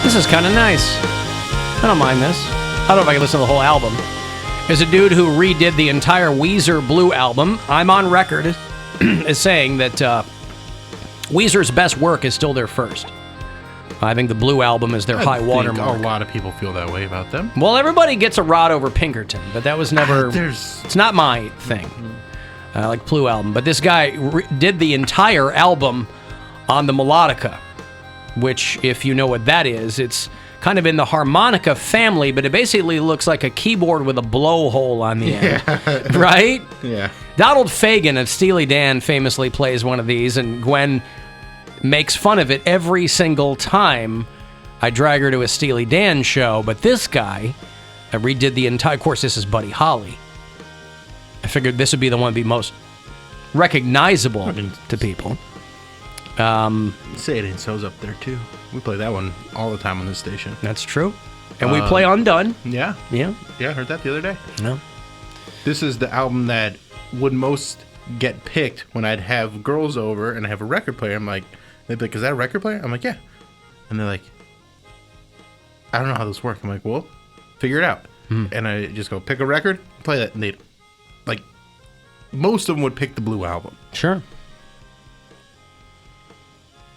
This is kind of nice. I don't mind this. I don't know if I can listen to the whole album. There's a dude who redid the entire Weezer Blue album. I'm on record as saying that Weezer's best work is still their first. I think the Blue album is their high watermark. A lot of people feel that way about them. Well, everybody gets a rod over Pinkerton, but that was never... It's not my thing. I like Blue album. But this guy did the entire album on the melodica, which, if you know what that is, it's kind of in the harmonica family, but it basically looks like a keyboard with a blowhole on the end. Right? Yeah. Donald Fagen of Steely Dan famously plays one of these, and Gwen makes fun of it every single time I drag her to a Steely Dan show. But this guy, I redid the entire... Of course, this is Buddy Holly. I figured this would be the one to be most recognizable to people. Say It Ain't So's up there, too. We play that one all the time on this station. That's true. And we play Undone. Yeah. Yeah. Yeah, I heard that the other day. No. This is the album that would most get picked when I'd have girls over and I have a record player. I'm like, they'd be like, is that a record player? I'm like, yeah. And they're like, I don't know how this works. I'm like, well, figure it out. And I just go, pick a record, play that. And they'd, like, most of them would pick the Blue album. Sure.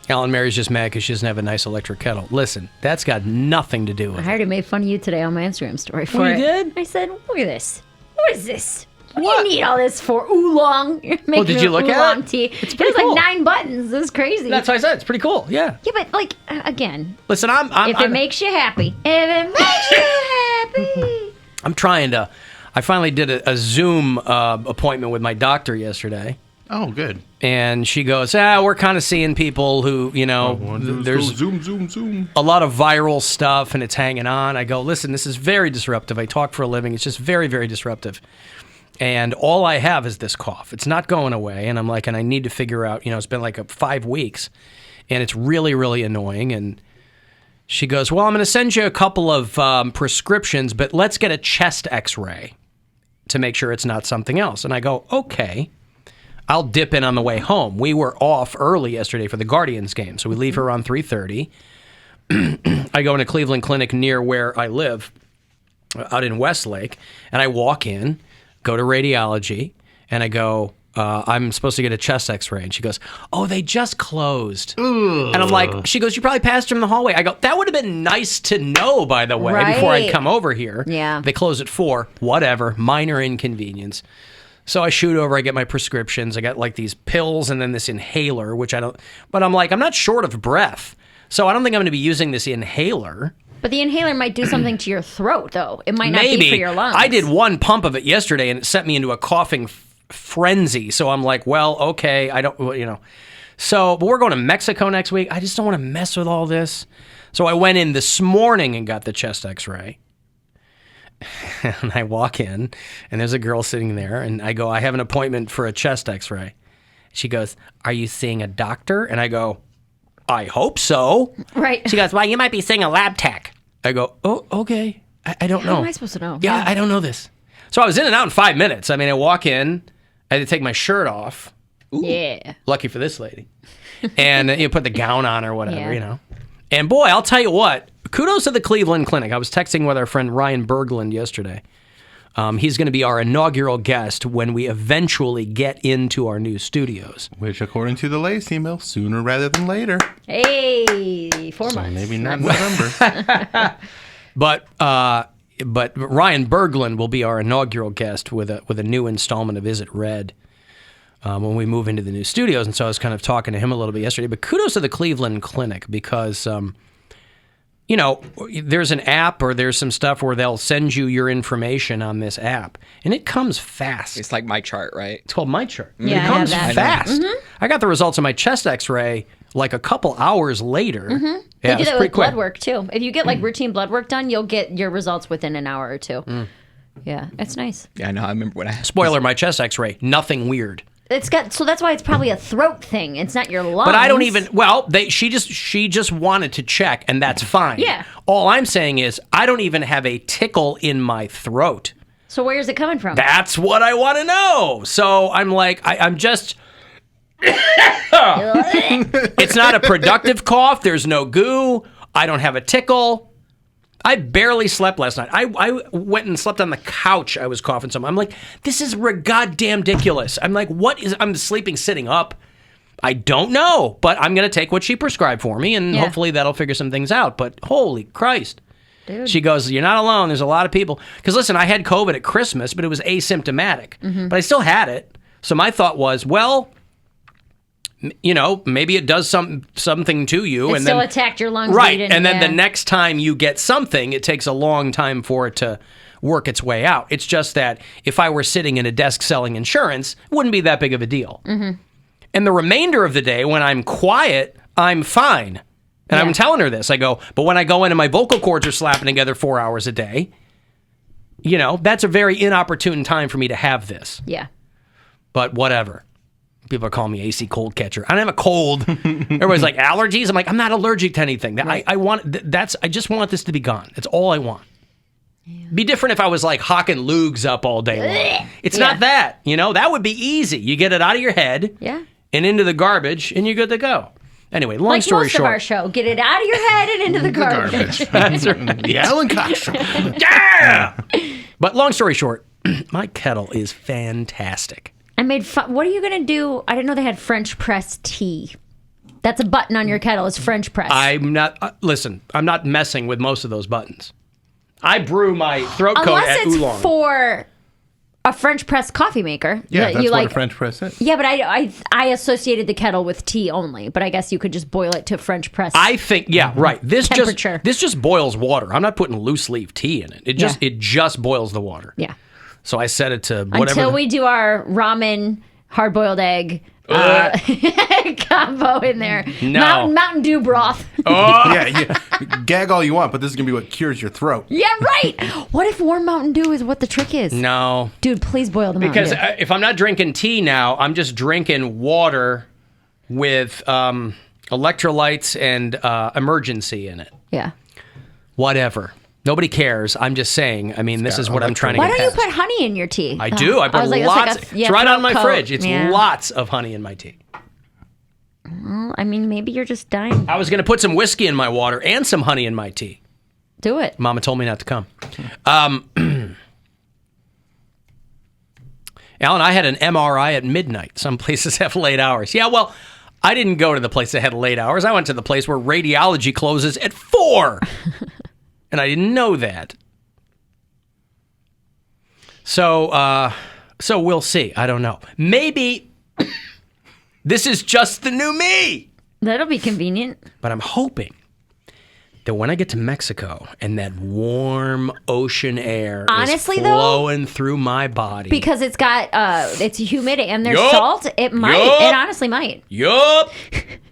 Alan Mary's just mad because she doesn't have a nice electric kettle. Listen, that's got nothing to do with it. I already made fun of you today on my Instagram story for you it. did? I said, look at this. What is this? What do you need all this for? Oolong. Well, did you look at it? Tea. It's It pretty was cool. like 9 buttons. It was crazy. That's what I said. It's pretty cool. Yeah. Yeah, but like, again, Listen, if it makes you happy. If it makes you happy. I'm trying to... I finally did a Zoom appointment with my doctor yesterday. Oh, good. And she goes, we're kind of seeing people who, there's zoom. a lot of viral stuff and it's hanging on. I go, listen, this is very disruptive. I talk for a living. It's just very, very disruptive. And all I have is this cough. It's not going away. And I'm like, and I need to figure out, it's been like 5 weeks and it's really, really annoying. And she goes, well, I'm going to send you a couple of prescriptions, but let's get a chest x-ray to make sure it's not something else. And I go, okay. I'll dip in on the way home. We were off early yesterday for the Guardians game, so we leave her around 3:30. I go in a Cleveland clinic near where I live, out in Westlake, and I walk in, go to radiology, and I go, I'm supposed to get a chest x-ray. And she goes, oh, they just closed. Ugh. And I'm like, she goes, you probably passed her in the hallway. I go, that would have been nice to know, by the way, before I'd come over here. Yeah. They close at 4, whatever, minor inconvenience. So I shoot over, I get my prescriptions. I got like these pills and then this inhaler, which I don't, but I'm like, I'm not short of breath. So I don't think I'm going to be using this inhaler. But the inhaler might do something to your throat, though. It might not be for your lungs. I did one pump of it yesterday and it sent me into a coughing frenzy. So I'm like, well, okay, I don't, So, but we're going to Mexico next week. I just don't want to mess with all this. So I went in this morning and got the chest x-ray. And I walk in, and there's a girl sitting there, and I go, I have an appointment for a chest x-ray. She goes, are you seeing a doctor? And I go, I hope so. Right. She goes, well, you might be seeing a lab tech. I go, oh, okay. I don't know. How am I supposed to know? Yeah, I don't know this. So I was in and out in 5 minutes. I mean, I walk in, I had to take my shirt off. Ooh, yeah. Lucky for this lady. And you put the gown on or whatever, And boy, I'll tell you what, kudos to the Cleveland Clinic. I was texting with our friend Ryan Berglund yesterday. He's going to be our inaugural guest when we eventually get into our new studios. Which, according to the latest email, sooner rather than later. Hey, 4 months. Maybe not November. But Ryan Berglund will be our inaugural guest with a new installment of Is It Red when we move into the new studios. And so I was kind of talking to him a little bit yesterday. But kudos to the Cleveland Clinic because, there's an app or there's some stuff where they'll send you your information on this app. And it comes fast. It's like My Chart, right? It's called My Chart. Yeah, it comes I have fast. that. Mm-hmm. I got the results of my chest x-ray like a couple hours later. Mm-hmm. Yeah, they do it's that pretty with quick. blood work, too. If you get like routine blood work done, you'll get your results within an hour or two. Yeah, it's nice. Yeah, I know. I remember when I... Spoiler, my chest x-ray, nothing weird. So that's why it's probably a throat thing. It's not your lungs. But I don't even. Well, she just wanted to check, and that's fine. Yeah. All I'm saying is I don't even have a tickle in my throat. So where is it coming from? That's what I want to know. So I'm like, I'm just. It's not a productive cough. There's no goo. I don't have a tickle. I barely slept last night. I went and slept on the couch. I was coughing something. I'm like, this is goddamn ridiculous. I'm like, I'm sleeping sitting up. I don't know, but I'm going to take what she prescribed for me, and hopefully that'll figure some things out. But holy Christ. Dude. She goes, you're not alone. There's a lot of people. Because listen, I had COVID at Christmas, but it was asymptomatic. But I still had it. So my thought was, well, maybe it does something to you. It still attacked your lungs. Right. And then the next time you get something, it takes a long time for it to work its way out. It's just that if I were sitting in a desk selling insurance, it wouldn't be that big of a deal. And the remainder of the day, when I'm quiet, I'm fine. And I'm telling her this. I go, but when I go in and my vocal cords are slapping together 4 hours a day, that's a very inopportune time for me to have this. Yeah. But whatever. People are calling me AC cold catcher. I don't have a cold. Everybody's like, allergies? I'm like, I'm not allergic to anything. Right. I just want this to be gone. That's all I want. Yeah. Be different if I was like hawking lugs up all day long. It's not that. That would be easy. You get it out of your head and into the garbage, and you're good to go. Anyway, long story short. Like most of our show, get it out of your head and into the garbage. That's right. The Alan Cox Show. Yeah! But long story short, my kettle is fantastic. I made fun. What are you going to do? I didn't know they had French press tea. That's a button on your kettle. It's French press. I'm not, listen, I'm not messing with most of those buttons. I brew my throat coat at Oolong. Unless it's for a French press coffee maker. Yeah, that's what a French press is. Yeah, but I associated the kettle with tea only. But I guess you could just boil it to French press. I think, right. This temperature. This just boils water. I'm not putting loose leaf tea in it. It just boils the water. Yeah. So I set it to whatever. Until we do our ramen hard-boiled egg combo in there. No. Mountain Dew broth. Oh. Yeah. Gag all you want, but this is going to be what cures your throat. Yeah, right. What if warm Mountain Dew is what the trick is? No. Dude, please boil the Mountain Because Dew. if I'm not drinking tea now, I'm just drinking water with electrolytes and emergency in it. Yeah. Whatever. Nobody cares. I'm just saying. I mean, this is what I'm trying to Why get don't you past. put honey in your tea? I do. I put lots. It's right on my fridge. It's lots of honey in my tea. Well, I mean, maybe you're just dying. I was going to put some whiskey in my water and some honey in my tea. Do it. Mama told me not to come. Alan, I had an MRI at midnight. Some places have late hours. Yeah, well, I didn't go to the place that had late hours. I went to the place where radiology closes at 4. And I didn't know that. So we'll see. I don't know. Maybe this is just the new me. That'll be convenient. But I'm hoping that when I get to Mexico and that warm ocean air is flowing through my body. Because it's got, it's humid and there's salt, it might. It honestly might. Yup.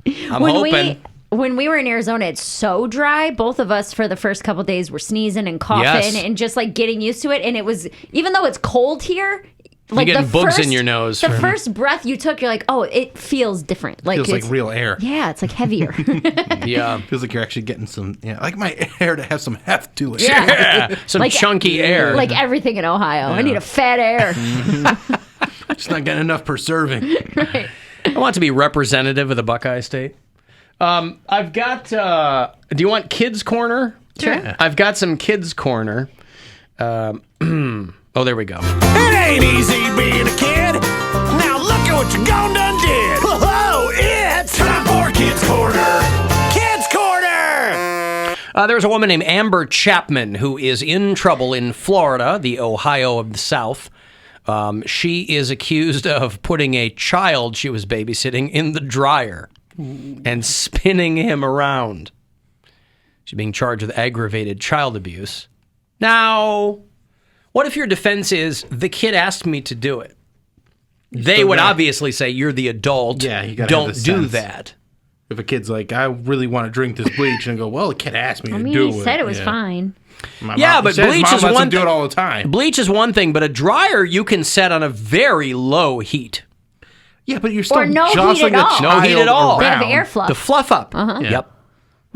I'm hoping. When we were in Arizona, it's so dry. Both of us, for the first couple of days, were sneezing and coughing and just like getting used to it. And it was, even though it's cold here, like you're getting bugs in your nose. The first breath you took, you're like, oh, it feels different. Like feels like real air. Yeah, it's like heavier. Yeah. Feels like you're actually getting some, I like my air to have some heft to it. Yeah. Some like, chunky air. Like everything in Ohio. Yeah. I need a fat air. Just not getting enough preserving. Right. I want to be representative of the Buckeye State. I've got, do you want Kids Corner? Sure. Yeah. I've got some Kids Corner. Oh, there we go. It ain't easy being a kid. Now look at what you gone done did. Whoa, it's time for Kids Corner. Kids Corner. There's a woman named Amber Chapman who is in trouble in Florida, the Ohio of the South. She is accused of putting a child she was babysitting in the dryer and spinning him around. She's being charged with aggravated child abuse. Now, what if your defense is, the kid asked me to do it? They would obviously say, you're the adult. Yeah, you gotta don't have the do sense. that. If a kid's like, I really want to drink this bleach, and go, well, the kid asked me to do it. He said it was fine. My Yeah, mom but says bleach mom is lets one him do thing. it all the time. Bleach is one thing, but a dryer you can set on a very low heat. Yeah, but you're still Or no heat jostling at a all. child No heat at all. They have around. air fluff. To fluff up. Yeah. Yep.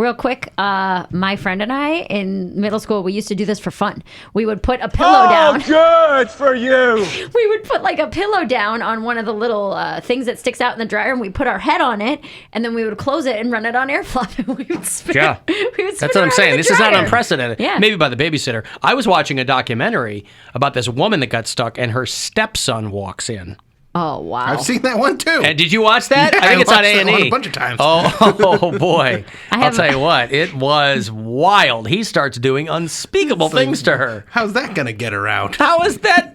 Real quick, my friend and I in middle school, we used to do this for fun. We would put a pillow down. Good for you. We would put like a pillow down on one of the little things that sticks out in the dryer, and we put our head on it, and then we would close it and run it on air fluff, and we would spin. Yeah. We would spin That's what I'm around saying. in the This is not dryer. unprecedented. Yeah. Maybe by the babysitter. I was watching a documentary about this woman that got stuck, and her stepson walks in. Oh wow! I've seen that one too. And did you watch that? Yeah, I think it's on watched that A&E. one a bunch of times. Oh boy! I'll have- tell you what, it was wild. He starts doing unspeakable things to her. How's that gonna get her out? How is that?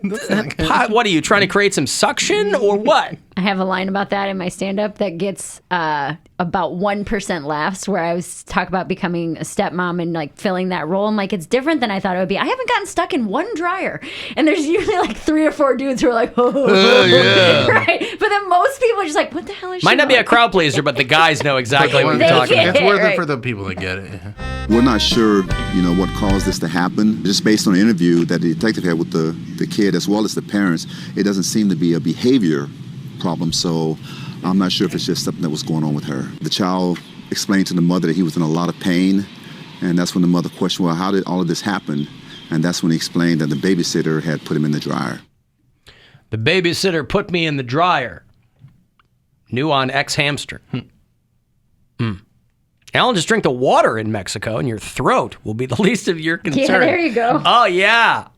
What are you trying to create some suction or what? I have a line about that in my stand-up that gets about 1% laughs, where I was talking about becoming a stepmom and like filling that role. I'm like, it's different than I thought it would be. I haven't gotten stuck in one dryer, and there's usually like 3 or 4 dudes who are like, yeah. right. But then most people are just like, what the hell is? Might she not be a on? crowd pleaser, but the guys know exactly what They you're talking get about. It's worth right. it for the people that get it. We're not sure, what caused this to happen. Just based on an interview that the detective had with the kid as well as the parents, it doesn't seem to be a behavior problem. So I'm not sure if it's just something that was going on with her. The child explained to the mother that he was in a lot of pain, and that's when the mother questioned, well, how did all of this happen? And that's when he explained that the babysitter had put him in the dryer. The babysitter put me in the dryer. New on ex-hamster. Alan, just drink the water in Mexico and your throat will be the least of your concern. Yeah, there you go. Oh, yeah.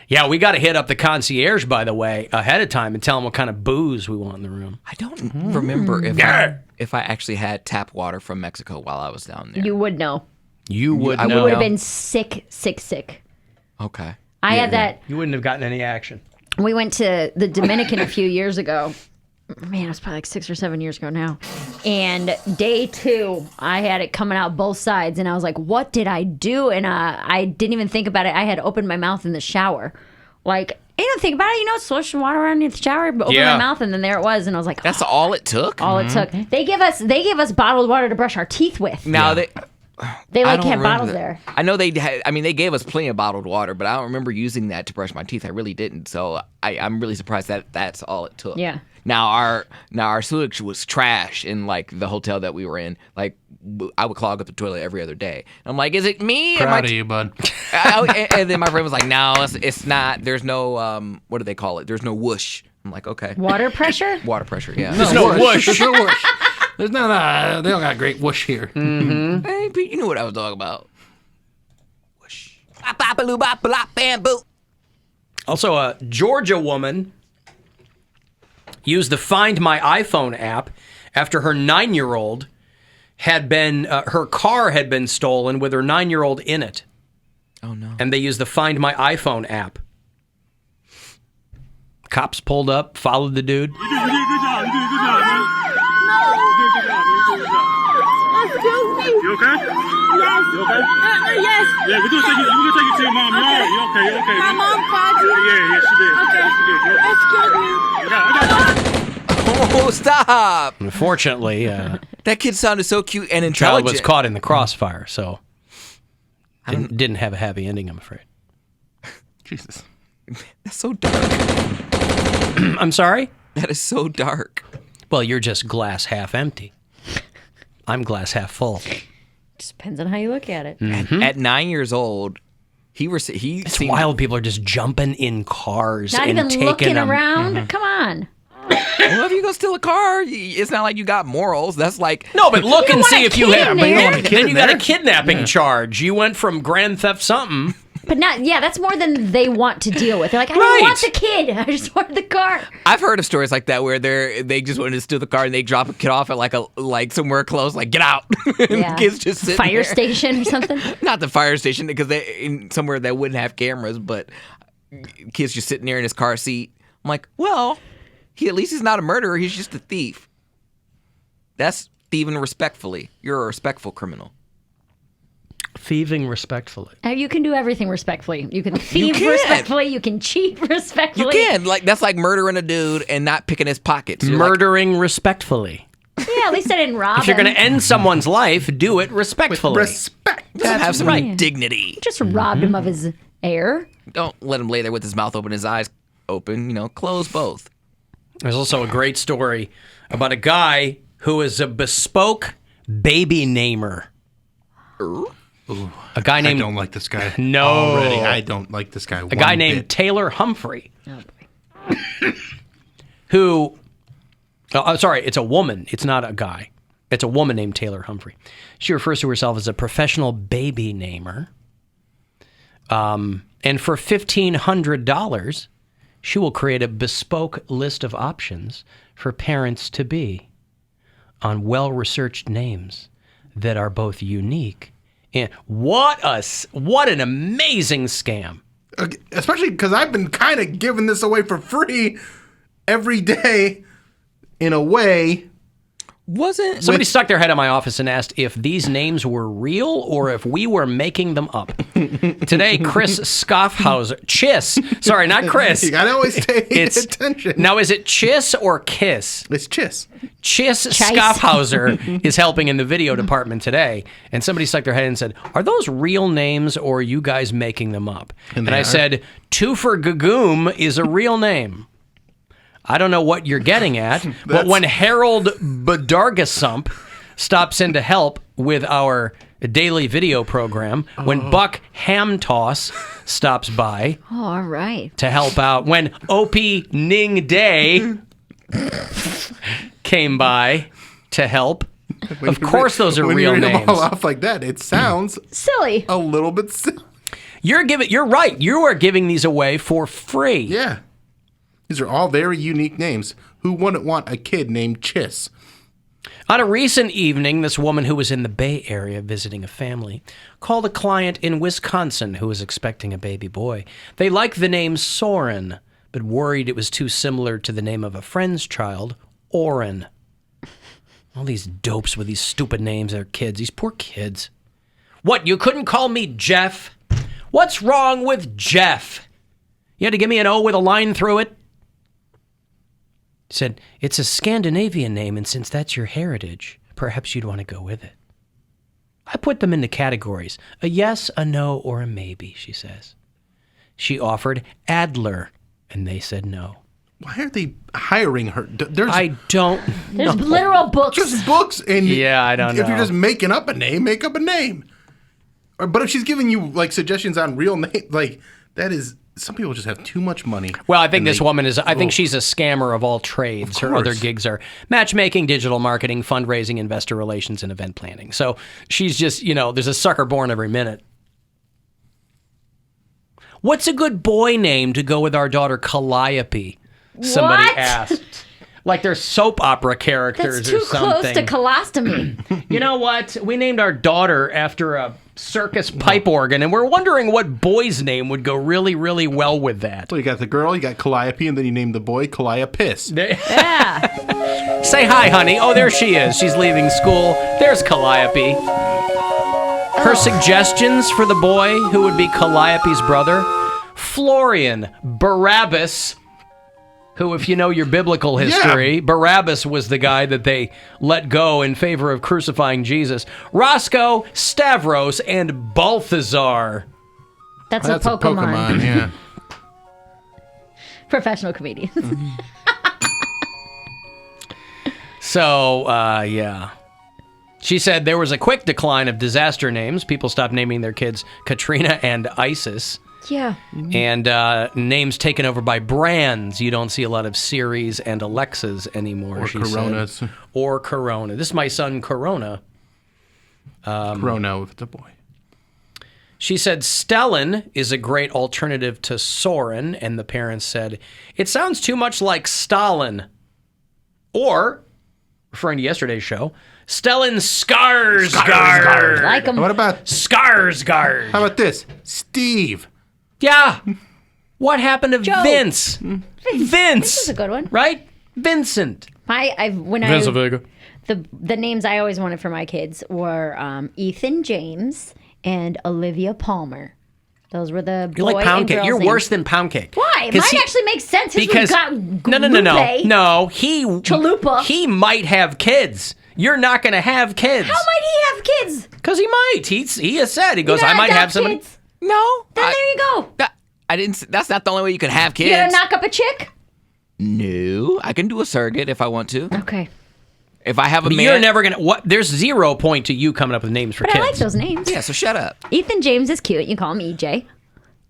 Yeah, we got to hit up the concierge, by the way, ahead of time and tell them what kind of booze we want in the room. I don't remember if I actually had tap water from Mexico while I was down there. You would know. You would I know. You would have been sick. Okay. I had that. You wouldn't have gotten any action. We went to the Dominican a few years ago. Man, it was probably like 6 or 7 years ago now. And day 2, I had it coming out both sides, and I was like, "What did I do?" And I didn't even think about it. I had opened my mouth in the shower, like I didn't think about it. Slush water around in the shower, open Yeah. my mouth, and then there it was. And I was like, That's all it took? all it took. They give us bottled water to brush our teeth with. Now They I like don't have remember bottles that. there. I know they had. I mean, they gave us plenty of bottled water, but I don't remember using that to brush my teeth. I really didn't. So I'm really surprised that that's all it took. Yeah. Now our sewage was trash in like the hotel that we were in. Like I would clog up the toilet every other day. I'm like, is it me? Proud of you, bud. And then my friend was like, no, it's not. There's no what do they call it? There's no whoosh. I'm like, okay. Water pressure? Water pressure. Yeah. There's no whoosh. There's no whoosh. There's no, they don't got great whoosh here. Hey, Pete, you knew what I was talking about. Whoosh. Bop, bop, baloo, bop, blop, bam, boo. Also, a Georgia woman used the Find My iPhone app after her 9-year-old had been, her car had been stolen with her 9-year-old in it. Oh, no. And they used the Find My iPhone app. Cops pulled up, followed the dude. You did a good job. You did a good job, man. You did a good job, man. You did a good job. Excuse me. You okay? Yes. You okay? Yes. Yeah, we're gonna take you to your mom. You all right? You okay? You okay? My man? mom called you. Yeah, she did. Okay. Yeah, she did. You okay? Excuse me. I got Oh, stop. Unfortunately, That kid sounded so cute and child intelligent. was caught in the crossfire, so didn't have a happy ending, I'm afraid. Jesus. That's so dark. I'm sorry? That is so dark. Well, you're just glass half empty. I'm glass half full. Just depends on how you look at it. At 9 years old, he It's seemed wild. People are just jumping in cars Not and even taking looking them. around. Come on. Well, if you go steal a car, it's not like you got morals. That's like No, but look and want see a if you kid have. in But you there. don't want a kid Then you you got a there. kidnapping charge. You went from grand theft something. But that's more than they want to deal with. They're like, I Right. don't want the kid. I just want the car. I've heard of stories like that where they just wanted to steal the car and they drop a kid off at like somewhere close, like get out. And Yeah. the kids just sitting Fire there. station or something. Not the fire station because they in somewhere that wouldn't have cameras, but kids just sitting there in his car seat. I'm like, well, at least he's not a murderer. He's just a thief. That's thieving respectfully. You're a respectful criminal. Thieving respectfully. You can do everything respectfully. You can thieve can. respectfully. You can cheat respectfully. You can that's like murdering a dude and not picking his pockets. You're like, Murdering respectfully. Yeah, at least I didn't rob If you're him. going to end someo's life, do it respectfully. Respect. have some right. dignity. Just robbed him of his heir. Don't let him lay there with his mouth open, his eyes open. Close both. There's also a great story about a guy who is a bespoke baby namer. A guy named I don't like this guy. No. Already, I don't like this guy. a guy named Taylor Humphrey, Oh, boy. who, I'm sorry, it's a woman. It's not a guy. It's a woman named Taylor Humphrey. She refers to herself as a professional baby namer. And for $1,500, she will create a bespoke list of options for parents-to-be on well-researched names that are both unique and what an amazing scam. Especially because I've been kind of giving this away for free every day in a way. Somebody stuck their head in my office and asked if these names were real or if we were making them up. Today, Chris Scoffhauser. Sorry, not Chris. You gotta always pay attention. Now, is it Chiss or Kiss? It's Chiss. Chiss Scoffhauser is helping in the video department today. And somebody stuck their head and said, are those real names or are you guys making them up? And I said, Twofer Gagoom is a real name. I don't know what you're getting at, but when Harold Badargasump stops in to help with our daily video program, when Buck Hamtoss stops by All right. to help out, when Opie Ning Day came by to help, of course those are when real you read names. them all off like that, it sounds Silly. a little bit silly. You're right. You are giving these away for free. Yeah. These are all very unique names. Who wouldn't want a kid named Chiss? On a recent evening, this woman who was in the Bay Area visiting a family called a client in Wisconsin who was expecting a baby boy. They liked the name Soren, but worried it was too similar to the name of a friend's child, Oren. All these dopes with these stupid names, their kids. These poor kids. What, you couldn't call me Jeff? What's wrong with Jeff? You had to give me an O with a line through it? Said, it's a Scandinavian name, and since that's your heritage, perhaps you'd want to go with it. I put them into categories, a yes, a no, or a maybe, she says. She offered Adler, and they said no. Why are they hiring her? I don't know. There's literal books. Just books. And Yeah, I don't know. If you're just making up a name, make up a name. But if she's giving you like suggestions on real names, like that is, some people just have too much money. Well, I think this woman is, I think she's a scammer of all trades. Her other gigs are matchmaking, digital marketing, fundraising, investor relations, and event planning. So she's just, there's a sucker born every minute. What's a good boy name to go with our daughter Calliope? Somebody What? asked. Like they're soap opera characters That's too or something. close to colostomy. You know what? We named our daughter after a circus pipe organ, and we're wondering what boy's name would go really, really well with that. So you got the girl, you got Calliope, and then you named the boy Calliopiss. Yeah. Say hi, honey. Oh, there she is. She's leaving school. There's Calliope. Her suggestions for the boy, who would be Calliope's brother, Florian Barabbas, who, if you know your biblical history, Barabbas was the guy that they let go in favor of crucifying Jesus. Roscoe, Stavros, and Balthazar. That's That's a Pokemon. yeah. Professional comedians. So, yeah. She said there was a quick decline of disaster names. People stopped naming their kids Katrina and Isis. Yeah. And names taken over by brands. You don't see a lot of Siris and Alexas anymore. Or she Coronas. said. Or Corona. This is my son, Corona. Corona if it's a boy. She said Stellan is a great alternative to Soren, and the parents said, it sounds too much like Stalin. Or, referring to yesterday's show, Stellan Skarsgård. Like them. What about Skarsgård. how about this? Steve. Yeah. What happened to Joe. Vince? Vince. This is a good one. Right? Vincent. The names I always wanted for my kids were Ethan James and Olivia Palmer. Those were the boy You're like and Poundcake. girls' You're names. worse than Poundcake. Why? Mine actually makes sense. His Because got no. Lupe. Chalupa. He might have kids. You're not going to have kids. How might he have kids? Because he might. He has said. He goes, You I gotta might have adopt somebody. kids. No. Then there you go. I didn't. That's not the only way you can have kids. You gonna knock up a chick? No, I can do a surrogate if I want to. Okay. If I have a But man, you're never gonna. What? There's 0 point to you coming up with names for But kids. I like those names. yeah. So shut up. Ethan James is cute. You call him EJ.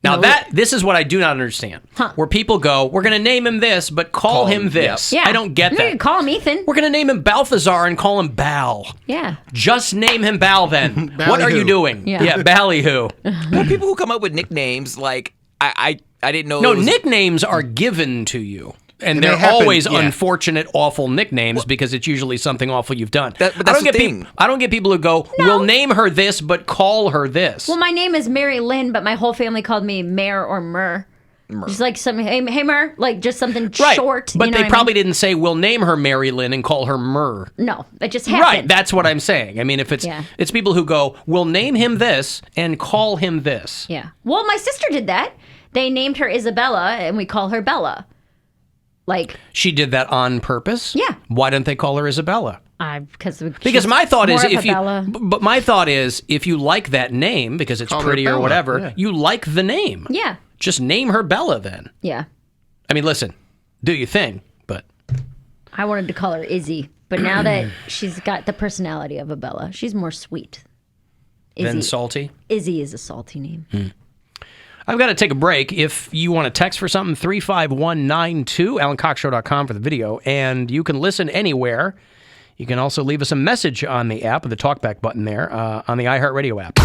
Now No. this is what I do not understand. Huh. Where people go, we're gonna name him this, but call him this. Yeah. I don't get You that. can call him Ethan. We're gonna name him Balthazar and call him Bal. Yeah. Just name him Bal then. What are you Ballyhoo. doing? Yeah. Ballyhoo. Well, people who come up with nicknames like I didn't know. No, it was- nicknames are given to you. And they they're happen, always yeah. unfortunate, awful nicknames because it's usually something awful you've done. But I that's don't the get thing. I don't get people who go, we'll name her this, but call her this. Well, my name is Mary Lynn, but my whole family called me Mare or Mur. Just like some, hey Mur, like just something right. short. But you know they what I probably mean? didn't say, we'll name her Mary Lynn and call her Mur. No, it just happened. Right, that's what I'm saying. I mean, if it's Yeah. it's people who go, we'll name him this and call him this. Yeah. Well, my sister did that. They named her Isabella, and we call her Bella. Like, She did that on purpose? Yeah. Why didn't they call her Isabella? Because my thought is if you but my thought is if you like that name because it's Call her pretty or Bella, whatever, yeah. you like the name. Yeah. Just name her Bella then. Yeah. I mean, listen, do your thing, but I wanted to call her Izzy, but now that she's got the personality of a Bella, she's more sweet. then salty. Izzy is a salty name. I've got to take a break. If you want to text for something, 35192, AlanCoxShow.com for the video, and you can listen anywhere. You can also leave us a message on the app with the talkback button there on the iHeartRadio app.